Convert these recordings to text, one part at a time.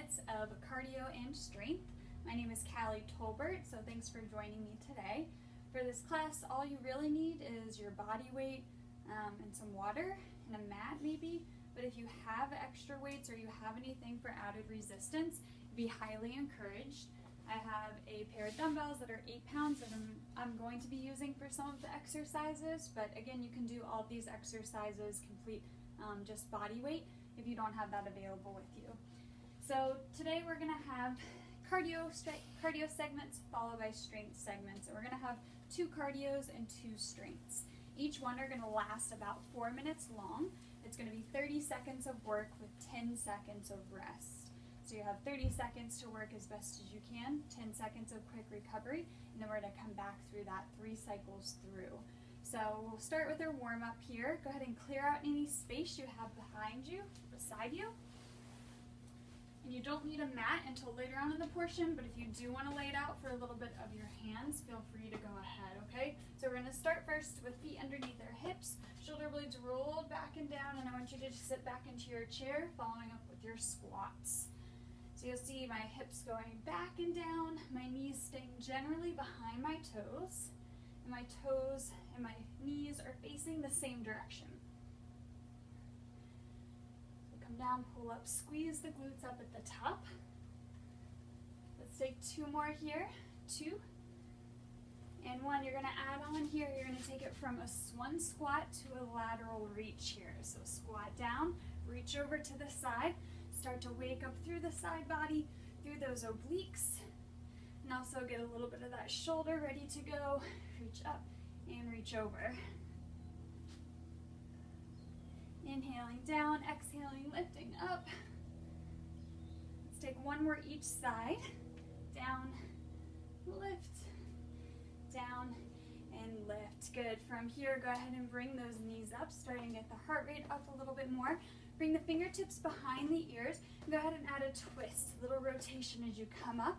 minutes of cardio and strength. My name is Callie Tolbert, so thanks for joining me today. For this class, all you really need is your body weight and some water and a mat maybe, but if you have extra weights or you have anything for added resistance, be highly encouraged. I have a pair of dumbbells that are 8 pounds that I'm going to be using for some of the exercises, but again, you can do all these exercises complete just body weight if you don't have that available with you. So today we're going to have cardio segments followed by strength segments, and we're going to have 2 cardios and 2 strengths. Each one are going to last about 4 minutes long. It's going to be 30 seconds of work with 10 seconds of rest. So you have 30 seconds to work as best as you can, 10 seconds of quick recovery, and then we're going to come back through that 3 cycles through. So we'll start with our warm-up here. Go ahead and clear out any space you have behind you, beside you. And you don't need a mat until later on in the portion, but if you do want to lay it out for a little bit of your hands, feel free to go ahead, okay? So we're going to start first with feet underneath our hips, shoulder blades rolled back and down, and I want you to just sit back into your chair, following up with your squats. So you'll see my hips going back and down, my knees staying generally behind my toes, and my toes and my knees are facing the same direction. So come down, pull up, squeeze the glutes up at the top. Let's take 2 more here, 2 and 1. You're gonna add on here, you're gonna take it from a one squat to a lateral reach here. So squat down, reach over to the side, start to wake up through the side body, through those obliques, and also get a little bit of that shoulder ready to go. Reach up and reach over. Inhaling down, exhaling, lifting up. Let's take 1 more each side. Down, lift, down, and lift. Good. From here, go ahead and bring those knees up, starting to get the heart rate up a little bit more. Bring the fingertips behind the ears, and go ahead and add a twist, a little rotation as you come up.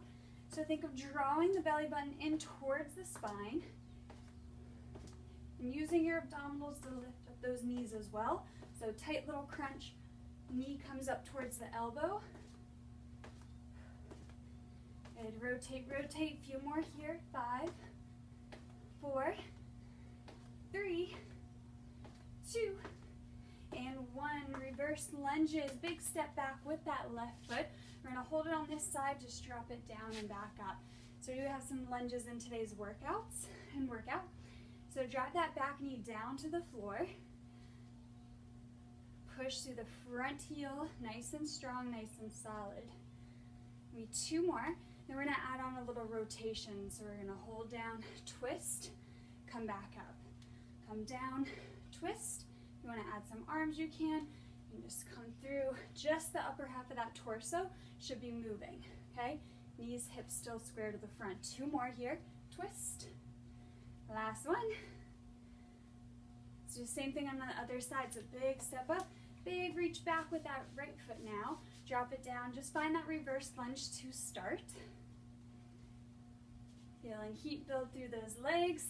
So think of drawing the belly button in towards the spine, and using your abdominals to lift up those knees as well. So tight little crunch, knee comes up towards the elbow. Good, rotate, rotate, few more here, 5, 4, 3, 2, and 1. Reverse lunges, big step back with that left foot. We're gonna hold it on this side, just drop it down and back up. So we do have some lunges in today's workout. So drop that back knee down to the floor. Push through the front heel, nice and strong, nice and solid. We need 2 more. Then we're gonna add on a little rotation. So we're gonna hold down, twist, come back up. Come down, twist. If you wanna add some arms, you can. And just come through. Just the upper half of that torso should be moving, okay? Knees, hips still square to the front. 2 more here, twist. Last one. So same thing on the other side. So big step up, big reach back with that right foot now. Drop it down, just find that reverse lunge to start. Feeling heat build through those legs.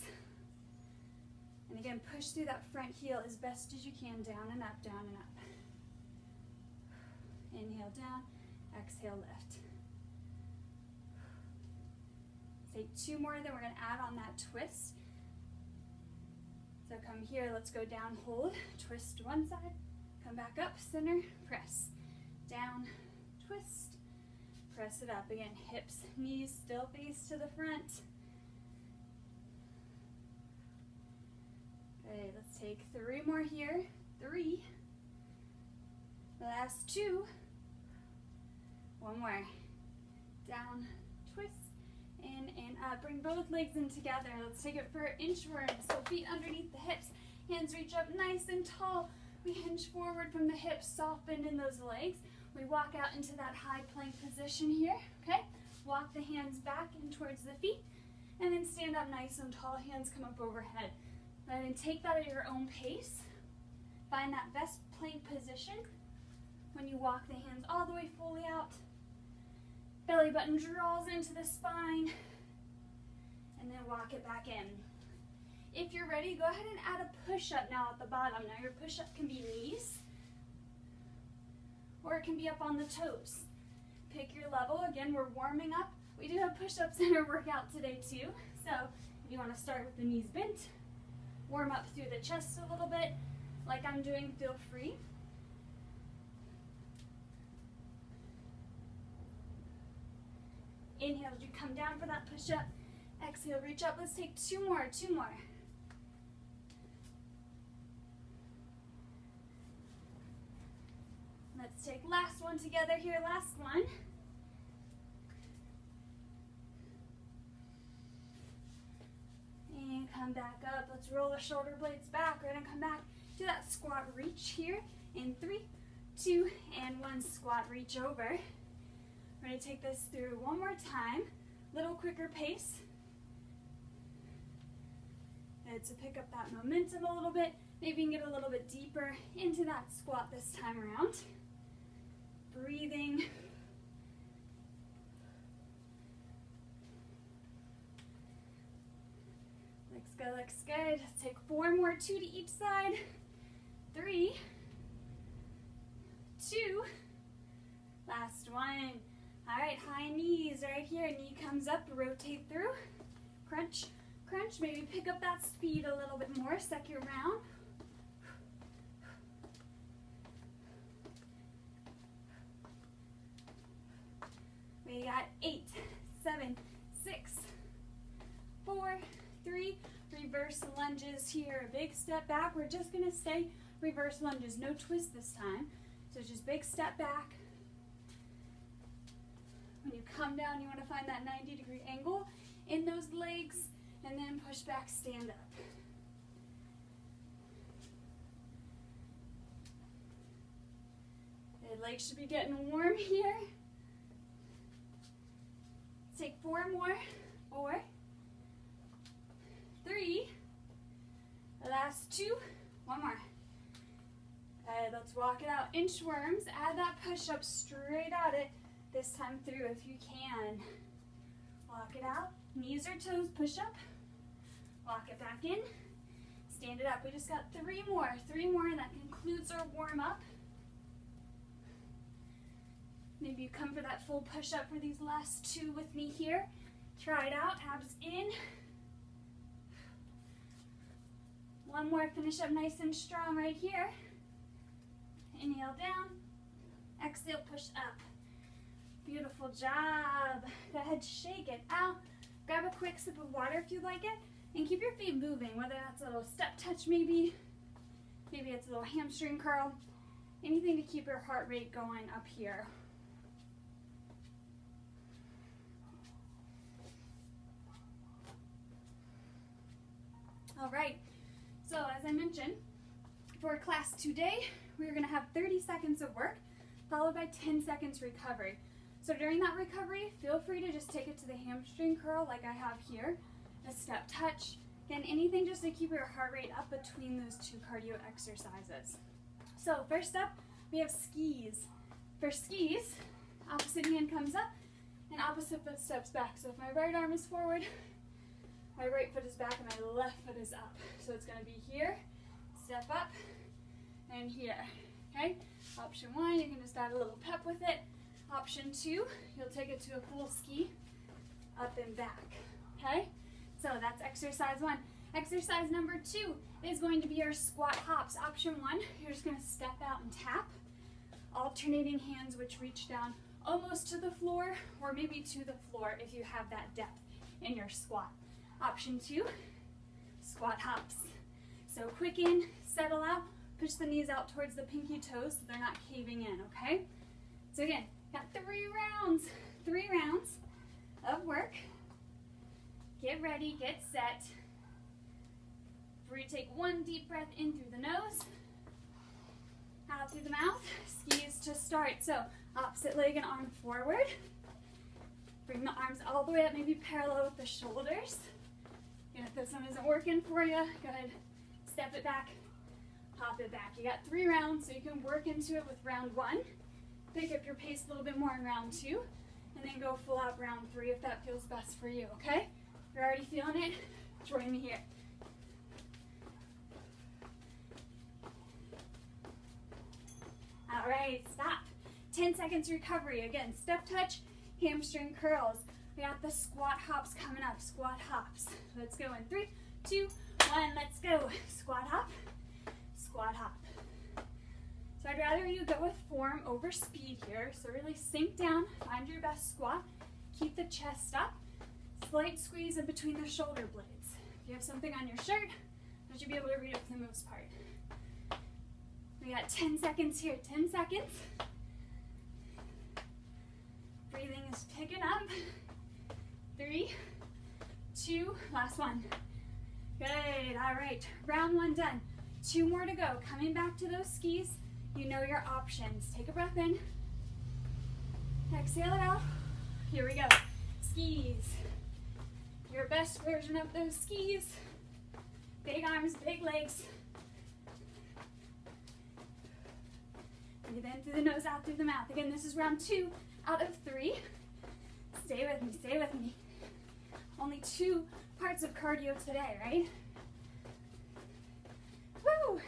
And again, push through that front heel as best as you can, down and up, down and up. Inhale down, exhale lift. Take 2 more, then we're gonna add on that twist. So come here, let's go down, hold, twist to one side, come back up, center, press. Down, twist, press it up. Again, hips, knees still face to the front. Okay, let's take 3 more here, 3. Last 2. 1 more. Down, twist, and up. Bring both legs in together. Let's take it for inchworms. So feet underneath the hips, hands reach up nice and tall. We hinge forward from the hips, soft bend in those legs. We walk out into that high plank position here, okay? Walk the hands back in towards the feet, and then stand up nice and tall. Hands come up overhead. And then take that at your own pace. Find that best plank position when you walk the hands all the way fully out. Belly button draws into the spine, and then walk it back in. If you're ready, go ahead and add a push-up now at the bottom. Now your push-up can be knees, or it can be up on the toes. pick your level. Again, we're warming up. We do have push-ups in our workout today too. So if you want to start with the knees bent, warm up through the chest a little bit, like I'm doing, feel free. Inhale as you come down for that push-up. Exhale, reach up. Let's take two more. Let's take last one together here, last one. And come back up. Let's roll the shoulder blades back. We're gonna come back to that squat reach here in 3, 2, and 1. Squat reach over. We're gonna take this through one more time. Little quicker pace. And to pick up that momentum a little bit. Maybe you can get a little bit deeper into that squat this time around. Breathing. Looks good. Let's take 4 more, 2 to each side. 3, 2, last one. All right, high knees right here. Knee comes up, rotate through. Crunch, crunch. Maybe pick up that speed a little bit more. Second round. We got 8, 7, 6, 4, 3. Reverse lunges here. A big step back. We're just going to stay reverse lunges. No twist this time. So just big step back. When you come down, you want to find that 90-degree angle in those legs, and then push back, stand up. The legs should be getting warm here. Let's take 4 more. 4, 3, last 2, 1 more. Let's walk it out. Inchworms. Add that push-up straight at it. This time through if you can. Walk it out. Knees or toes, push up. Walk it back in. Stand it up. We just got 3 more. 3 more, and that concludes our warm-up. Maybe you come for that full push-up for these last 2 with me here. Try it out. Abs in. 1 more. Finish up nice and strong right here. Inhale down. Exhale, push up. Beautiful job. Go ahead, shake it out. Grab a quick sip of water if you like it, and keep your feet moving, whether that's a little step touch maybe it's a little hamstring curl, anything to keep your heart rate going up here. All right, so as I mentioned, for class today, we're gonna have 30 seconds of work, followed by 10 seconds recovery. So during that recovery, feel free to just take it to the hamstring curl like I have here, a step touch, and anything just to keep your heart rate up between those 2 cardio exercises. So first up, we have skis. For skis, opposite hand comes up and opposite foot steps back. So if my right arm is forward, my right foot is back and my left foot is up. So it's gonna be here, step up, and here, okay? Option 1, you can just add a little pep with it. Option 2, you'll take it to a full ski, up and back, okay? So that's exercise 1. Exercise number 2 is going to be our squat hops. Option 1, you're just gonna step out and tap, alternating hands which reach down almost to the floor or maybe to the floor if you have that depth in your squat. Option 2, squat hops. So quick in, settle out, push the knees out towards the pinky toes so they're not caving in, okay? So again, got 3 rounds of work. Get ready, get set. We're gonna take 1 deep breath in through the nose, out through the mouth, skis to start. So opposite leg and arm forward. Bring the arms all the way up, maybe parallel with the shoulders. And if this one isn't working for you, go ahead, step it back, hop it back. You got 3 rounds, so you can work into it with round 1. Pick up your pace a little bit more in round 2, and then go full out round 3 if that feels best for you, okay? If you're already feeling it, join me here. All right, stop. 10 seconds recovery. Again, step touch, hamstring curls. We got the squat hops coming up, squat hops. Let's go in 3, 2, 1, let's go. Squat hop, squat hop. So I'd rather you go with form over speed here. So really sink down, find your best squat, keep the chest up, slight squeeze in between the shoulder blades. If you have something on your shirt, you should be able to read it for the most part. We got 10 seconds here, 10 seconds. Breathing is picking up. 3, 2, last one. Good, all right, round one done. 2 more to go. Coming back to those skis, you know your options. Take a breath in. Exhale it out. Here we go. Skis. Your best version of those skis. Big arms, big legs. Breathe in through the nose, out through the mouth. Again, this is round 2 out of 3. Stay with me, stay with me. Only 2 parts of cardio today, right? Woo!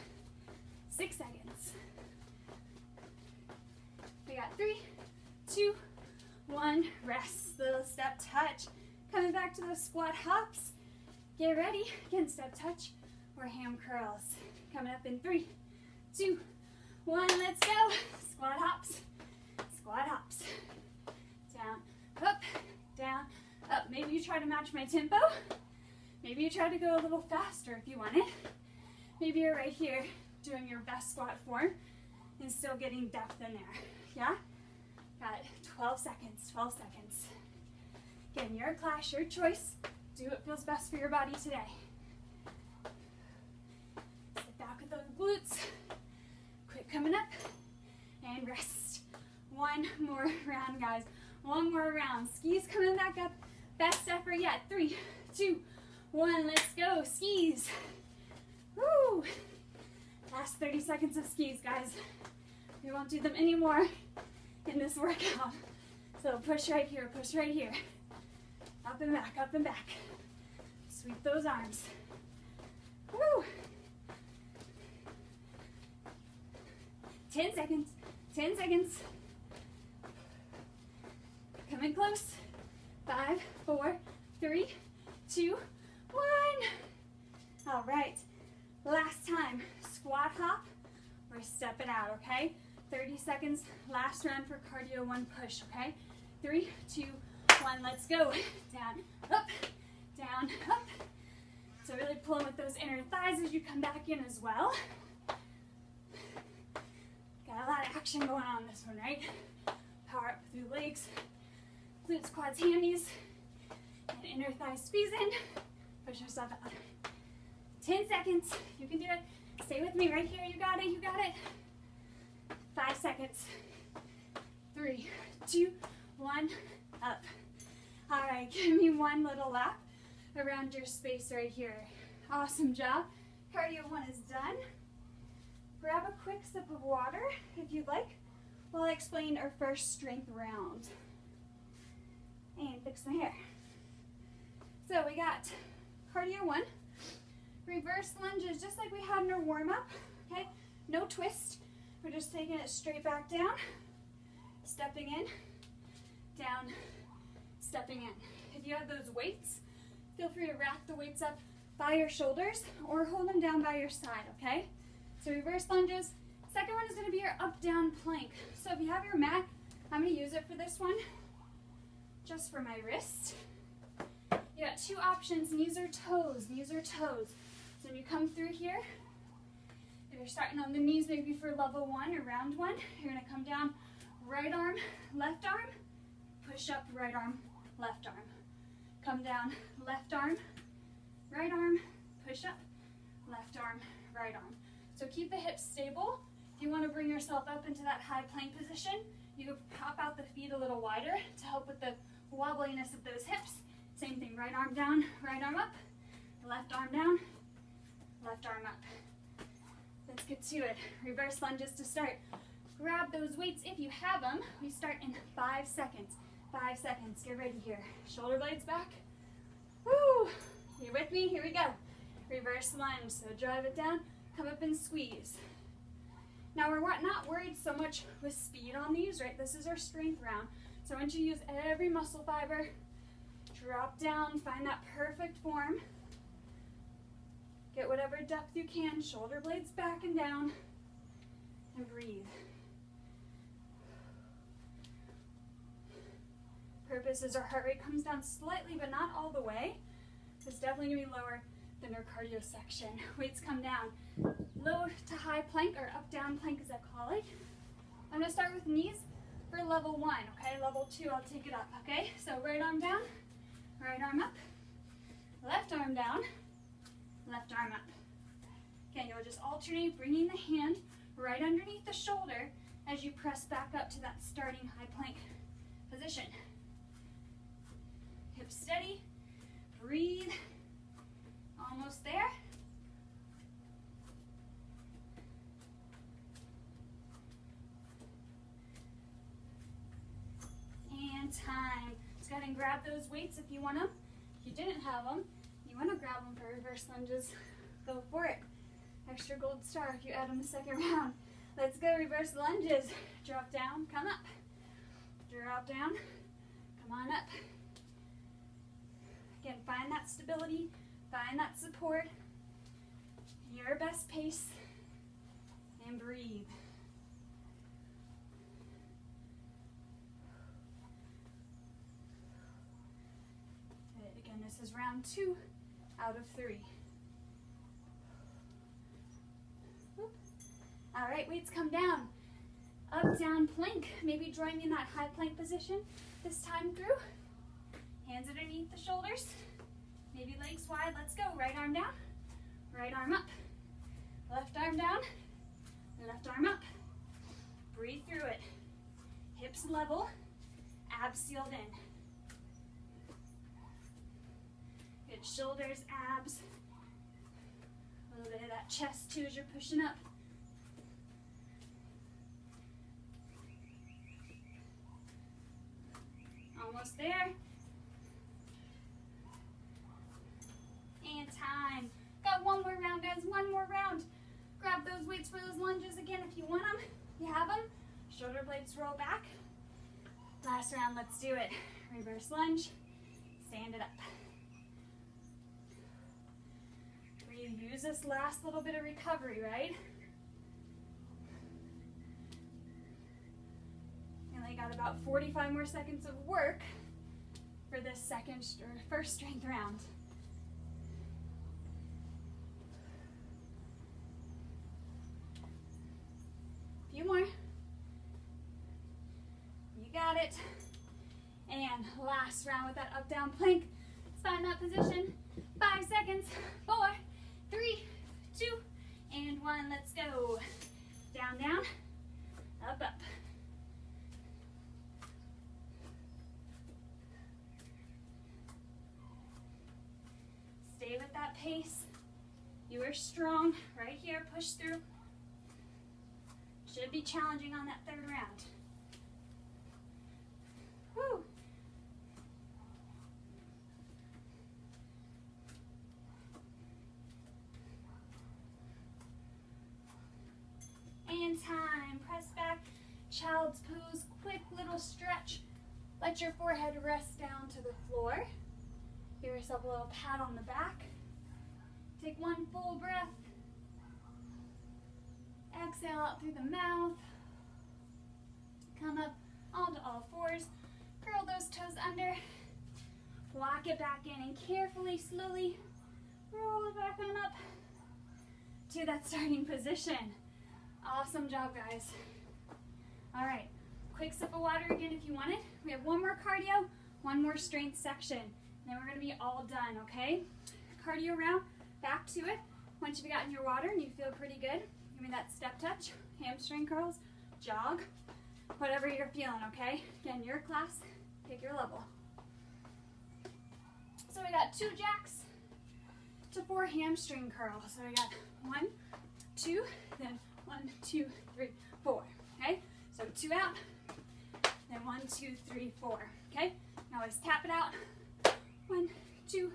6 seconds. We got 3, 2, 1, rest. Little step touch. Coming back to those squat hops. Get ready. Again, step touch or ham curls. Coming up in 3, 2, 1, let's go. Squat hops, squat hops. Down, up, down, up. Maybe you try to match my tempo. Maybe you try to go a little faster if you want it. Maybe you're right here doing your best squat form and still getting depth in there. Yeah? Got 12 seconds, 12 seconds. Again, your class, your choice. Do what feels best for your body today. Sit back with those glutes. Quick coming up and rest. One more round, guys. One more round. Skis coming back up. Best effort yet. 3, 2, 1, let's go. Skis. Woo! Last 30 seconds of skis, guys. We won't do them anymore in this workout. So push right here, push right here. Up and back, up and back. Sweep those arms. Woo! 10 seconds, 10 seconds. Coming close. 5, 4, 3, 2, 1. All right, last time, squat hop, we're stepping out, okay? 30 seconds, last round for cardio, 1 push, okay? 3, 2, 1, let's go. Down, up, down, up. So really pulling with those inner thighs as you come back in as well. Got a lot of action going on this one, right? Power up through legs, glutes, quads, hammies, and inner thighs squeeze in. Push yourself out. 10 seconds, you can do it. Stay with me right here, you got it, you got it. 5 seconds. 3, 2, 1, up. All right, give me one little lap around your space right here. Awesome job. Cardio 1 is done. Grab a quick sip of water if you'd like while I explain our first strength round. And fix my hair. So we got cardio 1. Reverse lunges just like we had in our warm-up, okay? No twist. We're just taking it straight back down, stepping in, down, stepping in. If you have those weights, feel free to rack the weights up by your shoulders or hold them down by your side, okay? So reverse lunges. Second one is going to be your up-down plank. So if you have your mat, I'm going to use it for this one, just for my wrist. You got 2 options, knees or toes, knees or toes. So when you come through here, if you're starting on the knees maybe for level 1 or round 1, you're going to come down, right arm, left arm, push up, right arm, left arm. Come down, left arm, right arm, push up, left arm, right arm. So keep the hips stable. If you want to bring yourself up into that high plank position, you can pop out the feet a little wider to help with the wobbliness of those hips. Same thing, right arm down, right arm up, left arm down, left arm up. Let's get to it. Reverse lunges to start. Grab those weights if you have them. We start in 5 seconds. 5 seconds. Get ready here. Shoulder blades back. Woo! You with me? Here we go. Reverse lunge. So drive it down. Come up and squeeze. Now we're not worried so much with speed on these, right? This is our strength round. So once you use every muscle fiber, drop down, find that perfect form. Get whatever depth you can, shoulder blades back and down, and breathe. Purpose is our heart rate comes down slightly, but not all the way. It's definitely gonna be lower than our cardio section. Weights come down. Low to high plank, or up down plank as I call it. I'm gonna start with knees for level 1, okay? Level 2, I'll take it up, okay? So right arm down, right arm up, left arm down, left arm up. Okay, you'll just alternate bringing the hand right underneath the shoulder as you press back up to that starting high plank position. Hips steady, breathe, almost there. And time. Just go ahead and grab those weights if you want them. If you didn't have them, you want to grab them for reverse lunges, go for it. Extra gold star if you add them the second round. Let's go reverse lunges. Drop down, come up. Drop down, come on up. Again, find that stability, find that support, your best pace, and breathe. Good. Again, this is round 2 out of 3. All right, weights come down. Up, down, plank. Maybe join in that high plank position this time through. Hands underneath the shoulders. Maybe legs wide. Let's go. Right arm down. Right arm up. Left arm down. Left arm up. Breathe through it. Hips level. Abs sealed in. Good. Shoulders, abs. A little bit of that chest too as you're pushing up. Almost there. And time. Got one more round, guys. One more round. Grab those weights for those lunges again if you want them. You have them. Shoulder blades roll back. Last round, let's do it. Reverse lunge. Stand it up. Breathe. Use this last little bit of recovery, right? I got about 45 more seconds of work for this first strength round. A few more. You got it. And last round with that up down plank. Let's find that position. 5 seconds. 4, 3, 2, and 1. Let's go. Down, down, up, up. Stay with that pace. You are strong right here. Push through. Should be challenging on that third round. Woo. And time. Press back. Child's pose. Quick little stretch. Let your forehead rest down to the floor. Give yourself a little pat on the back. Take one full breath. Exhale out through the mouth. Come up onto all fours. Curl those toes under. Walk it back in and carefully, slowly roll it back on up to that starting position. Awesome job, guys. All right, quick sip of water again if you want it. We have one more cardio, one more strength section. Then we're going to be all done, okay? Cardio round, back to it. Once you've gotten your water and you feel pretty good, give me that step touch, hamstring curls, jog, whatever you're feeling, okay? Again, your class, pick your level. So we got 2 jacks to 4 hamstring curls. So we got 1, 2, then 1, 2, 3, 4, okay? So 2 out, then 1, 2, 3, 4, okay? Now always tap it out. 1, 2,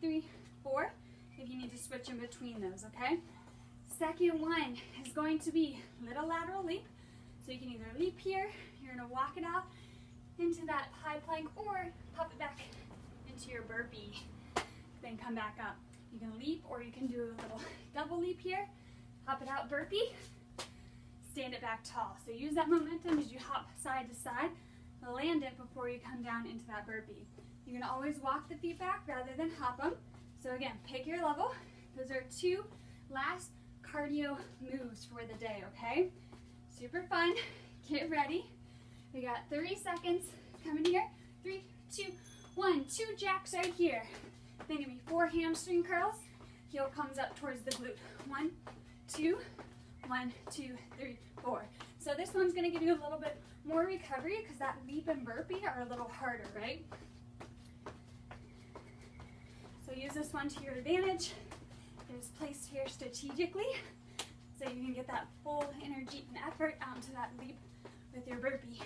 3, 4. If you need to switch in between those, okay? second one is going to be little lateral leap. So you can either leap here, you're gonna walk it out into that high plank, or pop it back into your burpee, then come back up. You can leap, or you can do a little double leap here, hop it out, burpee, stand it back tall. So use that momentum as you hop side to side, land it before you come down into that burpee. You can always walk the feet back rather than hop them. So again, pick your level. Those are 2 last cardio moves for the day, okay? Super fun. Get ready. We got 30 seconds coming here. 3, 2, 1. 2 jacks right here. Then give me 4 hamstring curls. Heel comes up towards the glute. 1, 2, 1, 2, 3, 4. So this one's gonna give you a little bit more recovery because that leap and burpee are a little harder, right? So use this one to your advantage. It is placed here strategically so you can get that full energy and effort out into that leap with your burpee.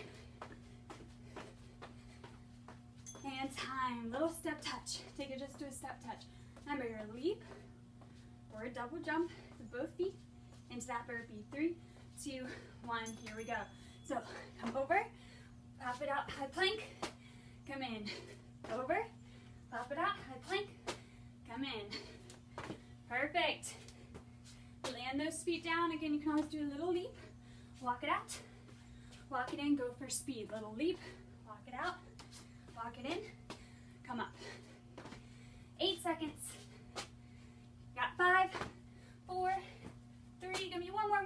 And time, little step touch. Take it just to a step touch. Remember your leap or a double jump with both feet into that burpee. 3, 2, 1, here we go. So come over, pop it out, high plank, come in. Over, pop it out, high plank, come in. Perfect. Land those feet down. Again, you can always do a little leap. Walk it out. Walk it in, go for speed. Little leap, walk it out, walk it in, come up. 8 seconds. Got 5, 4, 3, give me one more.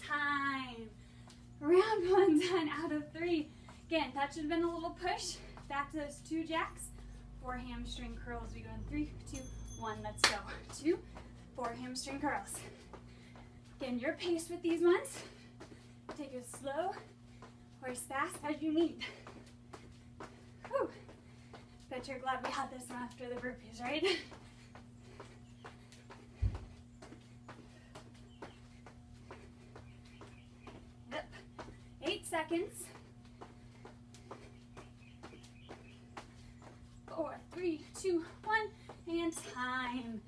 Time. Round 1 done out of 3. Again, that should have been a little push. Back to those 2 jacks. 4 hamstring curls. We go in 3, 2, 1. Let's go. 2, 4 hamstring curls. Again, your pace with these ones. Take it slow or as fast as you need. Whew. Bet you're glad we had this one after the burpees, right? Yep. 8 seconds. 4, 3, 2, 1, and time.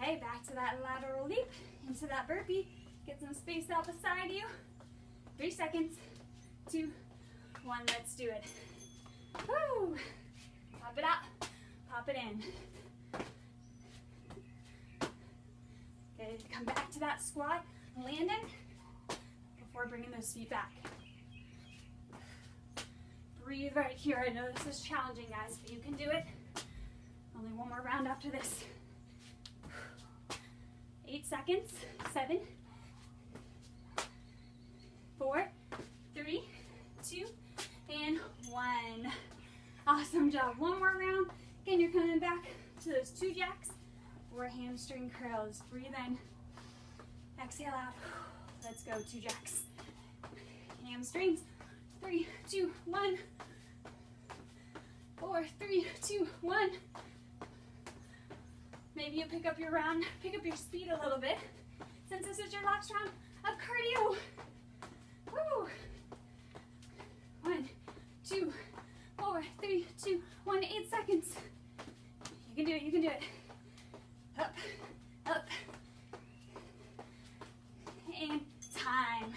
Okay, back to that lateral leap, into that burpee. Get some space out beside you. 3 seconds. 2, 1, let's do it. Woo! Pop it out, pop it in. Okay, come back to that squat, landing before bringing those feet back. Breathe right here. I know this is challenging, guys, but you can do it. Only one more round after this. 8 seconds. 7, 4, 3, 2, and 1. Awesome job. One more round. Again, you're coming back to those 2 jacks or hamstring curls. Breathe in. Exhale out. Let's go. 2 jacks. Hamstrings. 3, 2, 1. 4, 3, 2, 1. Maybe you pick up your round, pick up your speed a little bit. Since this is your last round of cardio. Woo! 1, 2, 4, 3, 2, 1. 8 seconds. You can do it, you can do it. Up, up. And time.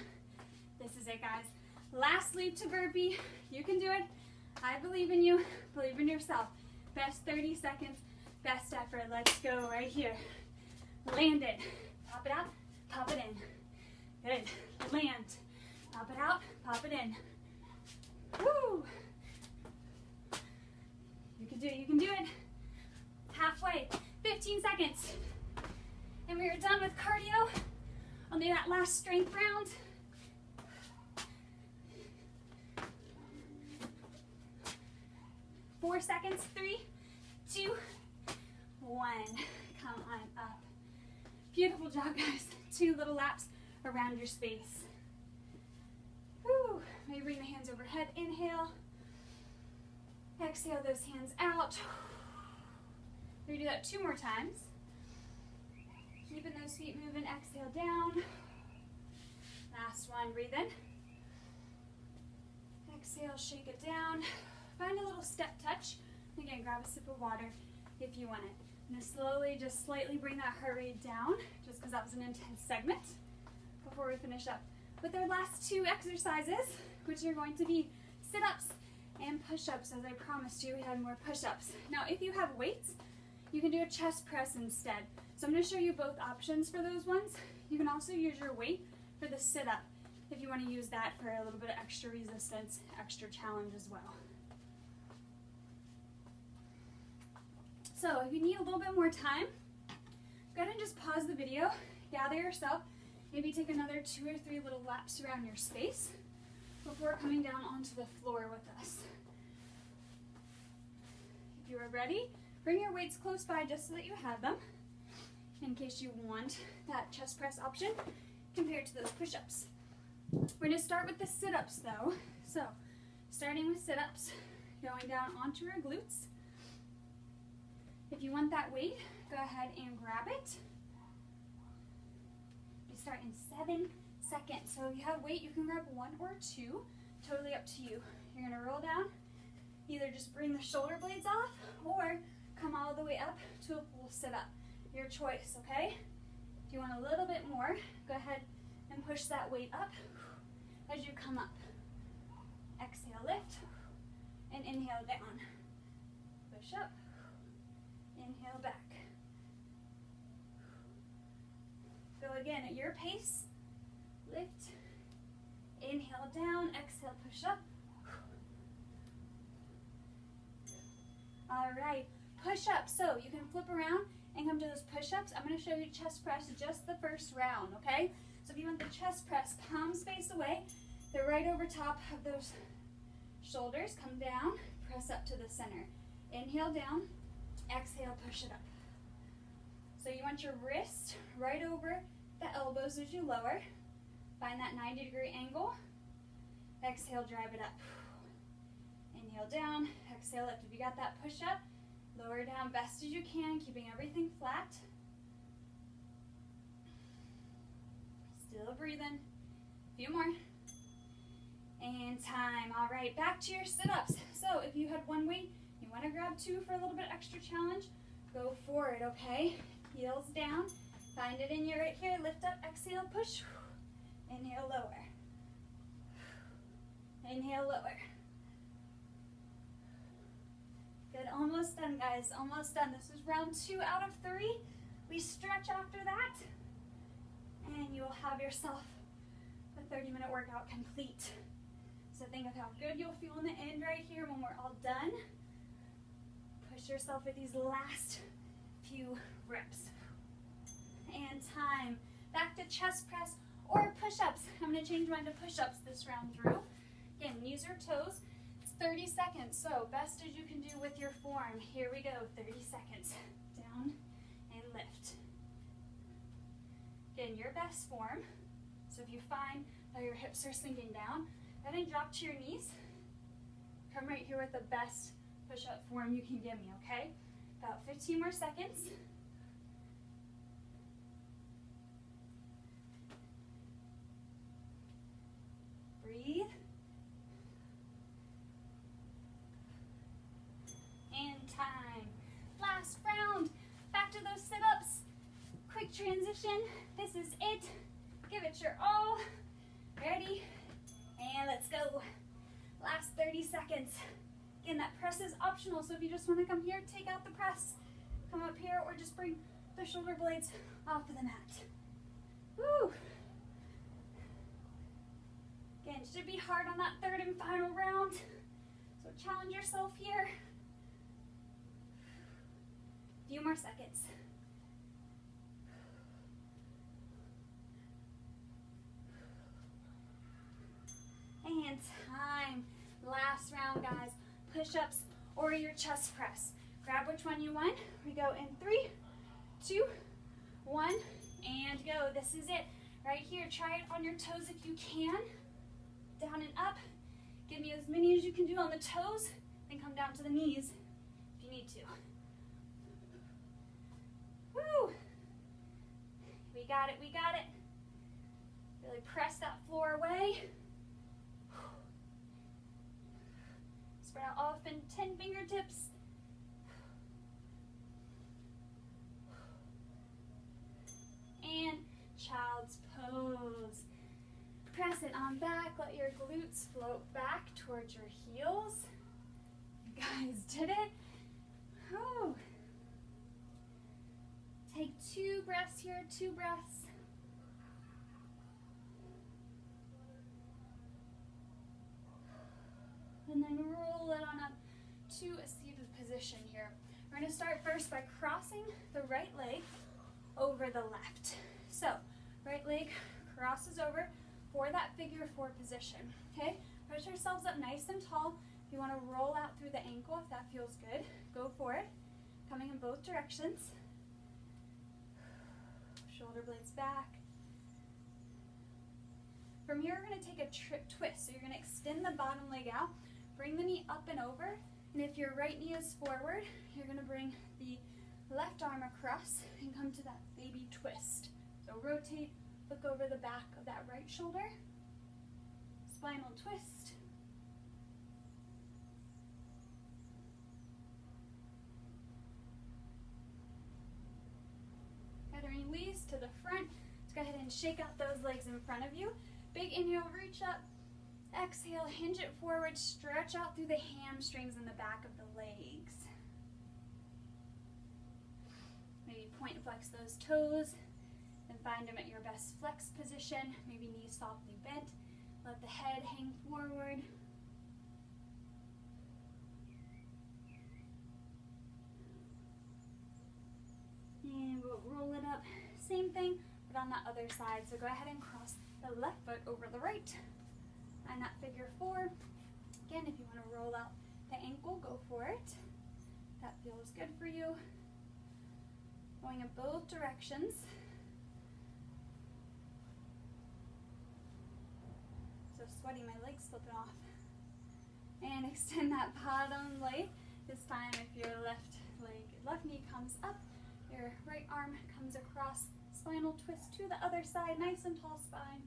This is it, guys. Last leap to burpee. You can do it. I believe in you. Believe in yourself. Best 30 seconds. Best effort. Let's go right here. Land it. Pop it out. Pop it in. Good. Land. Pop it out. Pop it in. Woo! You can do it. You can do it. Halfway. 15 seconds. And we are done with cardio. I'll do that last strength round. Four seconds. 3, 2, 1. Come on up. Beautiful job, guys. 2 little laps around your space. Woo. Maybe bring the hands overhead. Inhale. Exhale those hands out. We're gonna do that 2 more times. Keeping those feet moving. Exhale down. Last one. Breathe in. Exhale. Shake it down. Find a little step touch. Again, grab a sip of water if you want it. And then slowly, just slightly bring that heart rate down, just because that was an intense segment, before we finish up with our last two exercises, which are going to be sit-ups and push-ups. As I promised you, we had more push-ups. Now, if you have weights, you can do a chest press instead. So I'm going to show you both options for those ones. You can also use your weight for the sit-up if you want to use that for a little bit of extra resistance, extra challenge as well. So if you need a little bit more time, go ahead and just pause the video, gather yourself, maybe take another 2 or 3 little laps around your space before coming down onto the floor with us. If you are ready, bring your weights close by just so that you have them, in case you want that chest press option compared to those push-ups. We're going to start with the sit-ups though. So, starting with sit-ups, going down onto our glutes. If you want that weight, go ahead and grab it. We start in 7 seconds. So if you have weight, you can grab 1 or 2, totally up to you. You're going to roll down, either just bring the shoulder blades off or come all the way up to a full sit-up. Your choice, okay? If you want a little bit more, go ahead and push that weight up as you come up. Exhale, lift, and inhale down. Push up, inhale back. Go again at your pace. Lift, inhale down, exhale, push up. All right, push up. So you can flip around and come to those push-ups. I'm going to show you chest press just the first round, okay? So if you want the chest press, palms face away. They're right over top of those shoulders. Come down, press up to the center. Inhale down, exhale, push it up. So you want your wrist right over the elbows as you lower. Find that 90-degree angle. Exhale, drive it up. Inhale down, exhale lift. If you got that push up, lower down best as you can, keeping everything flat. Still breathing. A few more. And time. All right, back to your sit-ups. So if you had 1 weight, you want to grab 2 for a little bit extra challenge, go for it, okay? Heels down. Find it in your right here. Lift up, exhale, push. Inhale, lower. Inhale, lower. Good, almost done, guys, almost done. This is round 2 out of 3. We stretch after that, and you will have yourself a 30-minute workout complete. So think of how good you'll feel in the end right here when we're all done. Push yourself with these last few reps. And time. Back to chest press or push-ups. I'm going to change mine to push-ups this round through. Again, use your toes. 30 seconds, so best as you can do with your form. Here we go, 30 seconds. Down and lift. Again, your best form. So if you find that your hips are sinking down, go ahead and drop to your knees. Come right here with the best push-up form you can give me, okay? About 15 more seconds. Breathe. And time. Last round. Back to those sit-ups. Quick transition. This is it. Give it your all. Ready? And let's go. Last 30 seconds. Again, that press is optional, so if you just want to come here, take out the press. Come up here or just bring the shoulder blades off of the mat. Woo! Again, it should be hard on that 3rd and final round. So challenge yourself here. Few more seconds. And time. Last round, guys. Push-ups or your chest press. Grab which one you want. We go in 3, 2, 1, and go. This is it. Right here, try it on your toes if you can. Down and up. Give me as many as you can do on the toes, then come down to the knees if you need to. Woo! We got it, we got it. Really press that floor away. Spread out often, 10 fingertips. Come back, let your glutes float back towards your heels. You guys did it. Whew. Take 2 breaths here, 2 breaths. And then roll it on up to a seated position here. We're going to start first by crossing the right leg over the left. So, right leg crosses over for that figure 4 position. Okay, push ourselves up nice and tall. If you want to roll out through the ankle, if that feels good, go for it. Coming in both directions. Shoulder blades back. From here, we're going to take a twist. So you're going to extend the bottom leg out, bring the knee up and over, and if your right knee is forward, you're going to bring the left arm across and come to that baby twist. So rotate, look over the back of that right shoulder, spinal twist. Good, release to the front. Let's go ahead and shake out those legs in front of you. Big inhale, reach up. Exhale, hinge it forward, stretch out through the hamstrings and the back of the legs. Maybe point and flex those toes, then find them at your best flex position. Maybe knees softly bent. Let the head hang forward. And we'll roll it up. Same thing, but on the other side. So go ahead and cross the left foot over the right. And that figure 4. Again, if you want to roll out the ankle, go for it. That feels good for you. Going in both directions. So sweaty, my leg's slipping off. And extend that bottom leg. This time, if your left knee comes up, your right arm comes across. Spinal twist to the other side, nice and tall spine.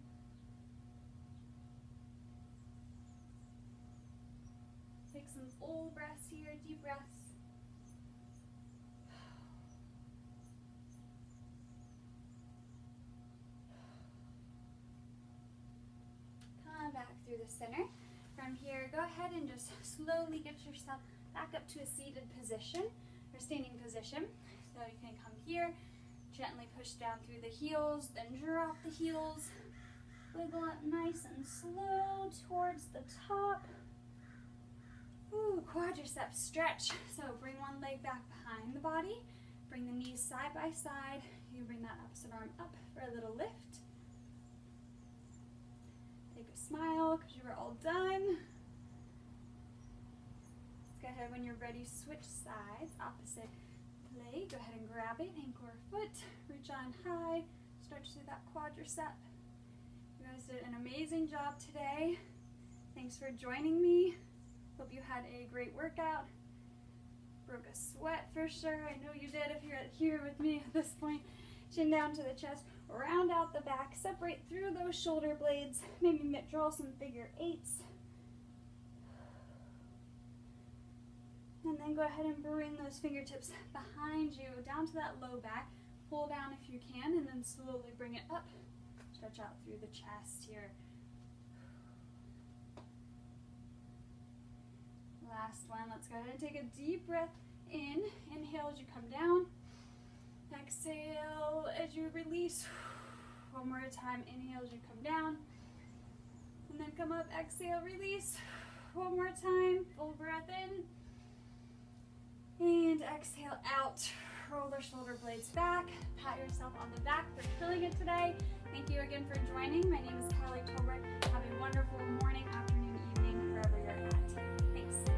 Take some full breaths here, deep breaths. Come back through the center. From here, go ahead and just slowly get yourself back up to a seated position or standing position. So you can come here, gently push down through the heels, then drop the heels. Wiggle up nice and slow towards the top. Ooh, quadriceps stretch. So bring one leg back behind the body. Bring the knees side by side. You bring that opposite arm up for a little lift. Take a smile because you were all done. Let's go ahead when you're ready, switch sides, opposite leg. Go ahead and grab it, ankle or foot. Reach on high, stretch through that quadricep. You guys did an amazing job today. Thanks for joining me. Hope you had a great workout. Broke a sweat for sure. I know you did if you're here with me at this point. Chin down to the chest. Round out the back. Separate through those shoulder blades. Maybe draw some figure 8s. And then go ahead and bring those fingertips behind you down to that low back. Pull down if you can and then slowly bring it up. Stretch out through the chest here. Last one. Let's go ahead and take a deep breath in. Inhale as you come down. Exhale as you release. One more time. Inhale as you come down. And then come up. Exhale, release. One more time. Full breath in. And exhale out. Roll the shoulder blades back. Pat yourself on the back for killing it today. Thank you again for joining. My name is Calorie Killer. Have a wonderful morning, afternoon,